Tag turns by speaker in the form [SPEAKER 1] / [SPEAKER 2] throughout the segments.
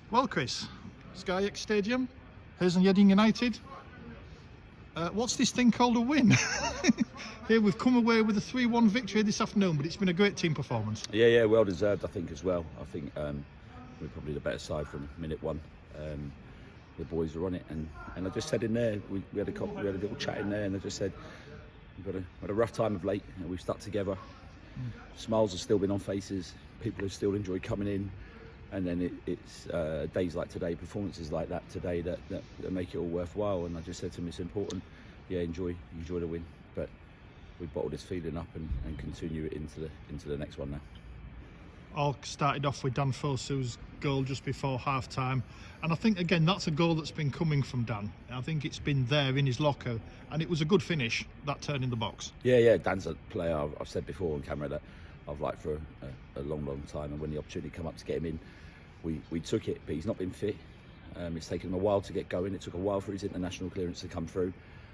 [SPEAKER 1] Well, Chris, Sky X Stadium, Hayes Yeading Utd. What's this thing called a win? Here we've come away with a 3-1 victory this afternoon, but it's been a great team performance.
[SPEAKER 2] Yeah, well deserved, I think, as well. I think we're probably the better side from minute one. The boys were on it, and I just said in there, we had a little chat in there, and I just said we've had a rough time of late, and we've stuck together. Smiles have still been on faces. People have still enjoyed coming in. And then it's days like today, performances like that today that make it all worthwhile. And I just said to him, it's important. Yeah, enjoy the win, but we bottle this feeling up and continue it into the next one now.
[SPEAKER 1] All started off with Dan Fosu's goal just before half time, and I think again that's a goal that's been coming from Dan. I think it's been there in his locker, and it was a good finish, that turn in the box. Yeah,
[SPEAKER 2] Dan's a player I've said before on camera that I've liked for a long time, and when the opportunity came up to get him in, we took it, but he's not been fit. It's taken him a while to get going. It took a while for his international clearance to come through.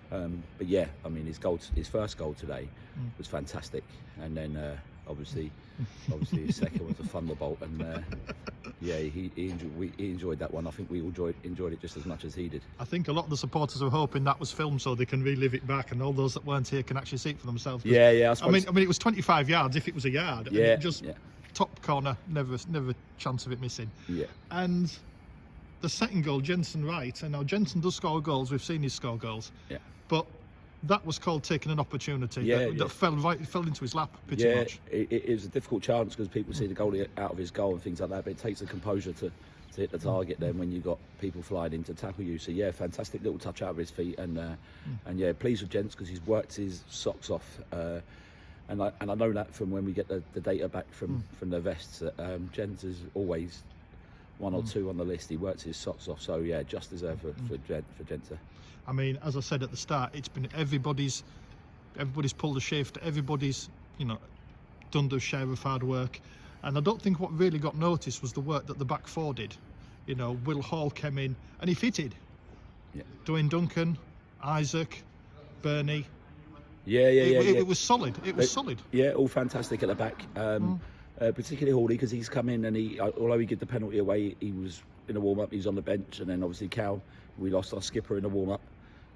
[SPEAKER 2] But yeah, I mean, his first goal today was fantastic, and then obviously his second was a thunderbolt, and yeah, he enjoyed that one. I think we all enjoyed it just as much as he did.
[SPEAKER 1] I think a lot of the supporters were hoping that was filmed so they can relive it back, and all those that weren't here can actually see it for themselves.
[SPEAKER 2] Yeah.
[SPEAKER 1] I mean, it was 25 yards if it was a yard.
[SPEAKER 2] Yeah,
[SPEAKER 1] and it just top corner, never chance of it missing.
[SPEAKER 2] Yeah.
[SPEAKER 1] And the second goal, Jensen Wright, and now Jensen does score goals. We've seen his score goals.
[SPEAKER 2] Yeah.
[SPEAKER 1] But that was called taking an opportunity that fell into his lap pretty much.
[SPEAKER 2] It was a difficult chance because people see the goalie out of his goal and things like that, but it takes the composure to hit the target then when you've got people flying in to tackle you. So yeah, fantastic little touch out of his feet, and yeah, pleased with Jens because he's worked his socks off. And I know that from when we get the data back from the vests that Jens is always one or two on the list. He works his socks off, so yeah, just deserved for Jens.
[SPEAKER 1] I mean, as I said at the start, it's been everybody's pulled a shift, everybody's done their share of hard work, and I don't think what really got noticed was the work that the back four did. Will Hall came in and he fitted.
[SPEAKER 2] Yeah.
[SPEAKER 1] Dwayne Duncan, Isaac, Bernie.
[SPEAKER 2] Yeah.
[SPEAKER 1] It was solid. It was solid.
[SPEAKER 2] Yeah, all fantastic at the back. Particularly Hawley, because he's come in and although he gave the penalty away, he was in a warm-up, he's on the bench, and then obviously Cal, we lost our skipper in a warm-up.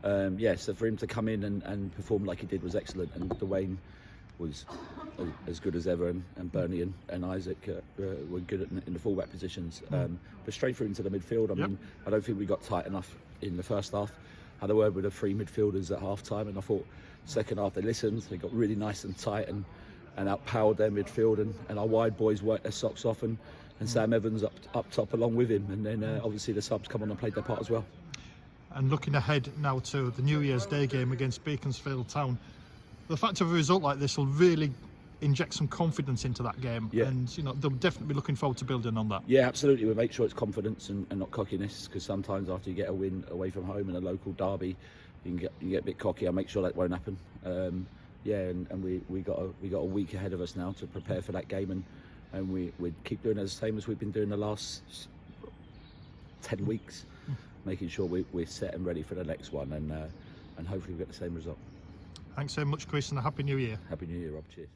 [SPEAKER 2] So for him to come in and perform like he did was excellent, and Dwayne was as good as ever, and Bernie and Isaac were good in the full-back positions. But straight through into the midfield, I mean, I don't think we got tight enough in the first half. Had a word with the three midfielders at half-time, and I thought second half they listened, they got really nice and tight and outpowered their midfield, and our wide boys worked their socks off, and Sam Evans up top along with him, and then obviously the subs come on and played their part as well.
[SPEAKER 1] And looking ahead now to the New Year's Day game against Beaconsfield Town, the fact of a result like this will really inject some confidence into that game, and they'll definitely be looking forward to building on that.
[SPEAKER 2] Yeah, absolutely. We'll make sure it's confidence and not cockiness, because sometimes after you get a win away from home in a local derby, you can get a bit cocky. I'll make sure that won't happen. And we got a week ahead of us now to prepare for that game, and we keep doing it the same as we've been doing the last 10 weeks, making sure we're set and ready for the next one, and hopefully we get the same result.
[SPEAKER 1] Thanks so much, Chris, and a Happy New Year.
[SPEAKER 2] Happy New Year, Rob. Cheers.